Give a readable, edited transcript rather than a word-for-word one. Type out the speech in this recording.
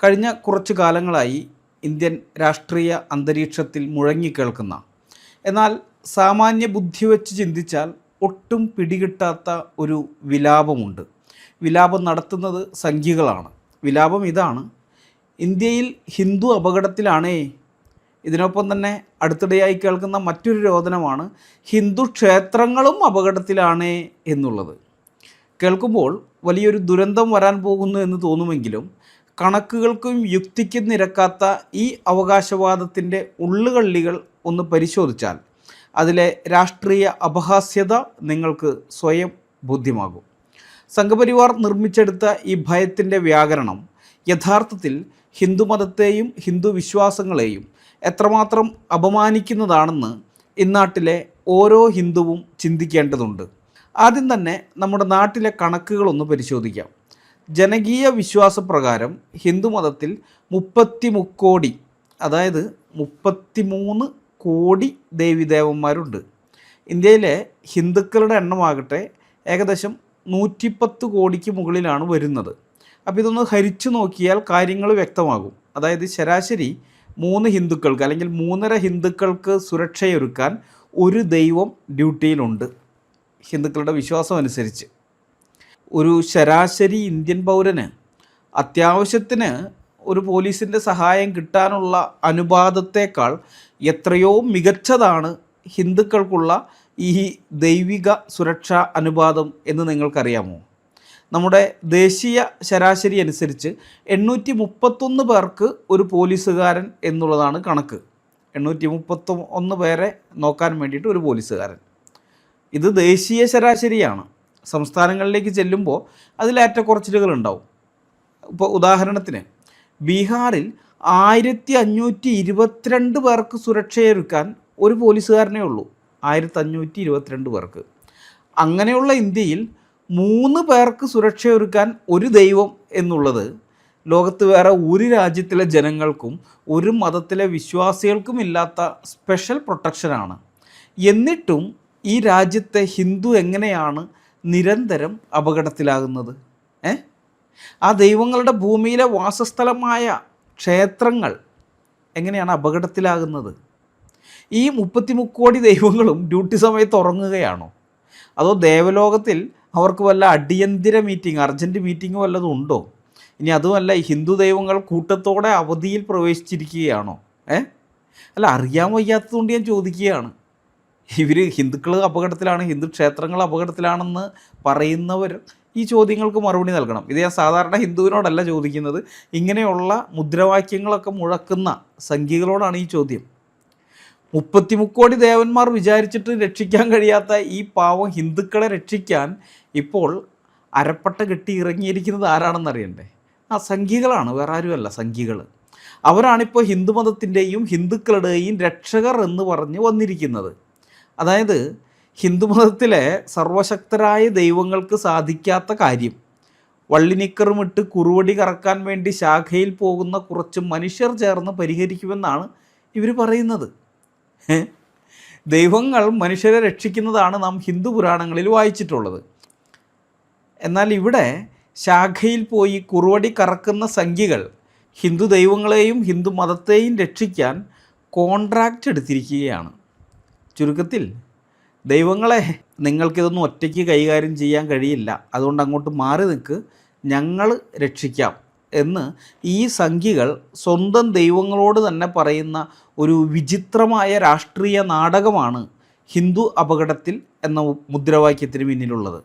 കഴിഞ്ഞ കുറച്ചു കാലങ്ങളായി ഇന്ത്യൻ രാഷ്ട്രീയ അന്തരീക്ഷത്തിൽ മുഴങ്ങിക്കേൾക്കുന്ന, എന്നാൽ സാമാന്യ ബുദ്ധി വെച്ച് ചിന്തിച്ചാൽ ഒട്ടും പിടികിട്ടാത്ത ഒരു വിലാപമുണ്ട്. വിലാപം നടത്തുന്നത് സംഘികളാണ്. വിലാപം ഇതാണ്: ഇന്ത്യയിൽ ഹിന്ദു അപകടത്തിലാണേ. ഇതിനൊപ്പം തന്നെ അടുത്തിടെയായി കേൾക്കുന്ന മറ്റൊരു രോദനമാണ് ഹിന്ദു ക്ഷേത്രങ്ങളും അപകടത്തിലാണേ എന്നുള്ളത്. കേൾക്കുമ്പോൾ വലിയൊരു ദുരന്തം വരാൻ പോകുന്നു എന്ന് തോന്നുമെങ്കിലും കണക്കുകൾക്കും യുക്തിക്കും നിരക്കാത്ത ഈ അവകാശവാദത്തിൻ്റെ ഉള്ളുകള്ളികൾ ഒന്ന് പരിശോധിച്ചാൽ അതിലെ രാഷ്ട്രീയ അപഹാസ്യത നിങ്ങൾക്ക് സ്വയം ബോധ്യമാകും. സംഘപരിവാർ നിർമ്മിച്ചെടുത്ത ഈ ഭയത്തിൻ്റെ വ്യാകരണം യഥാർത്ഥത്തിൽ ഹിന്ദുമതത്തെയും ഹിന്ദു വിശ്വാസങ്ങളെയും എത്രമാത്രം അപമാനിക്കുന്നതാണെന്ന് ഇന്നാട്ടിലെ ഓരോ ഹിന്ദുവും ചിന്തിക്കേണ്ടതുണ്ട്. ആദ്യം തന്നെ നമ്മുടെ നാട്ടിലെ കണക്കുകളൊന്ന് പരിശോധിക്കാം. ജനകീയ വിശ്വാസപ്രകാരം ഹിന്ദുമതത്തിൽ 33 കോടി, അതായത് 33 കോടി ദേവീദേവന്മാരുണ്ട്. ഇന്ത്യയിലെ ഹിന്ദുക്കളുടെ എണ്ണമാകട്ടെ ഏകദേശം 110 കോടിക്ക് മുകളിലാണ് വരുന്നത്. അപ്പോൾ ഇതൊന്ന് ഹരിച്ചു നോക്കിയാൽ കാര്യങ്ങൾ വ്യക്തമാകും. അതായത് ശരാശരി 3 ഹിന്ദുക്കൾക്ക് അല്ലെങ്കിൽ 3.5 ഹിന്ദുക്കൾക്ക് സുരക്ഷയൊരുക്കാൻ ഒരു ദൈവം ഡ്യൂട്ടിയിലുണ്ട്. ഹിന്ദുക്കളുടെ വിശ്വാസം അനുസരിച്ച് ഒരു ശരാശരി ഇന്ത്യൻ പൗരന് അത്യാവശ്യത്തിന് ഒരു പോലീസിൻ്റെ സഹായം കിട്ടാനുള്ള അനുപാതത്തേക്കാൾ എത്രയോ മികച്ചതാണ് ഹിന്ദുക്കൾക്കുള്ള ഈ ദൈവിക സുരക്ഷാ അനുപാതം എന്ന് നിങ്ങൾക്കറിയാമോ? നമ്മുടെ ദേശീയ ശരാശരി അനുസരിച്ച് 831 പേർക്ക് ഒരു പോലീസുകാരൻ എന്നുള്ളതാണ് കണക്ക്. 831 പേരെ നോക്കാൻ വേണ്ടിയിട്ട് ഒരു പോലീസുകാരൻ. ഇത് ദേശീയ ശരാശരിയാണ്. സംസ്ഥാനങ്ങളിലേക്ക് ചെല്ലുമ്പോൾ അതിലേറ്റക്കുറച്ചിലുകൾ ഉണ്ടാവും. ഇപ്പോൾ ഉദാഹരണത്തിന് ബീഹാറിൽ 1522 പേർക്ക് സുരക്ഷയൊരുക്കാൻ ഒരു പോലീസുകാരനേ ഉള്ളൂ. 1522 പേർക്ക്. അങ്ങനെയുള്ള ഇന്ത്യയിൽ 3 പേർക്ക് സുരക്ഷയൊരുക്കാൻ ഒരു ദൈവം എന്നുള്ളത് ലോകത്ത് വേറെ ഒരു രാജ്യത്തിലെ ജനങ്ങൾക്കും ഒരു മതത്തിലെ വിശ്വാസികൾക്കും ഇല്ലാത്ത സ്പെഷ്യൽ പ്രൊട്ടക്ഷനാണ്. എന്നിട്ടും ഈ രാജ്യത്തെ ഹിന്ദു എങ്ങനെയാണ് നിരന്തരം അപകടത്തിലാകുന്നത്? ആ ദൈവങ്ങളുടെ ഭൂമിയിലെ വാസസ്ഥലമായ ക്ഷേത്രങ്ങൾ എങ്ങനെയാണ് അപകടത്തിലാകുന്നത്? ഈ 33 കോടി ദൈവങ്ങളും ഡ്യൂട്ടി സമയത്ത് ഉറങ്ങുകയാണോ? അതോ ദേവലോകത്തിൽ അവർക്ക് വല്ല അടിയന്തര മീറ്റിംഗ്, അർജൻറ്റ് മീറ്റിംഗ് വല്ലതും ഉണ്ടോ? ഇനി അതുമല്ല, ഈ ഹിന്ദു ദൈവങ്ങൾ കൂട്ടത്തോടെ അവധിയിൽ പ്രവേശിച്ചിരിക്കുകയാണോ? അല്ല, അറിയാൻ വയ്യാത്തതുകൊണ്ട് ഞാൻ ചോദിക്കുകയാണ്. ഇവർ ഹിന്ദുക്കൾ അപകടത്തിലാണ്, ഹിന്ദു ക്ഷേത്രങ്ങൾ അപകടത്തിലാണെന്ന് പറയുന്നവർ ഈ ചോദ്യങ്ങൾക്ക് മറുപടി നൽകണം. ഇത് ഞാൻ സാധാരണ ഹിന്ദുവിനോടല്ല ചോദിക്കുന്നത്, ഇങ്ങനെയുള്ള മുദ്രാവാക്യങ്ങളൊക്കെ മുഴക്കുന്ന സംഘികളോടാണ് ഈ ചോദ്യം. 33 കോടി ദേവന്മാർ വിചാരിച്ചിട്ട് രക്ഷിക്കാൻ കഴിയാത്ത ഈ പാവം ഹിന്ദുക്കളെ രക്ഷിക്കാൻ ഇപ്പോൾ അരപ്പട്ട കെട്ടി ഇറങ്ങിയിരിക്കുന്നത് ആരാണെന്നറിയണ്ടേ? ആ സംഘികളാണ്, വേറെ ആരുമല്ല, സംഘികൾ. അവരാണിപ്പോൾ ഹിന്ദുമതത്തിൻ്റെയും ഹിന്ദുക്കളുടെയും രക്ഷകർ എന്ന് പറഞ്ഞ് വന്നിരിക്കുന്നത്. അതായത് ഹിന്ദുമതത്തിലെ സർവശക്തരായ ദൈവങ്ങൾക്ക് സാധിക്കാത്ത കാര്യം വള്ളിനിക്കറുമിട്ട് കുറുവടി കറക്കാൻ വേണ്ടി ശാഖയിൽ പോകുന്ന കുറച്ച് മനുഷ്യർ ചേർന്ന് പരിഹരിക്കുമെന്നാണ് ഇവർ പറയുന്നത്. ദൈവങ്ങൾ മനുഷ്യരെ രക്ഷിക്കുന്നതാണ് നാം ഹിന്ദു പുരാണങ്ങളിൽ വായിച്ചിട്ടുള്ളത്. എന്നാൽ ഇവിടെ ശാഖയിൽ പോയി കുറുവടി കറക്കുന്ന സംഖ്യകൾ ഹിന്ദു ദൈവങ്ങളെയും ഹിന്ദു മതത്തെയും രക്ഷിക്കാൻ കോൺട്രാക്റ്റ് എടുത്തിരിക്കുകയാണ്. ചുരുക്കത്തിൽ, ദൈവങ്ങളെ, നിങ്ങൾക്കിതൊന്നും ഒറ്റയ്ക്ക് കൈകാര്യം ചെയ്യാൻ കഴിയില്ല, അതുകൊണ്ട് അങ്ങോട്ട് മാറി നിൽക്ക്, ഞങ്ങൾ രക്ഷിക്കാം എന്ന് ഈ സംഘികൾ സ്വന്തം ദൈവങ്ങളോട് തന്നെ പറയുന്ന ഒരു വിചിത്രമായ രാഷ്ട്രീയ നാടകമാണ് ഹിന്ദു അപകടത്തിൽ എന്ന മുദ്രാവാക്യത്തിന് പിന്നിലുള്ളത്.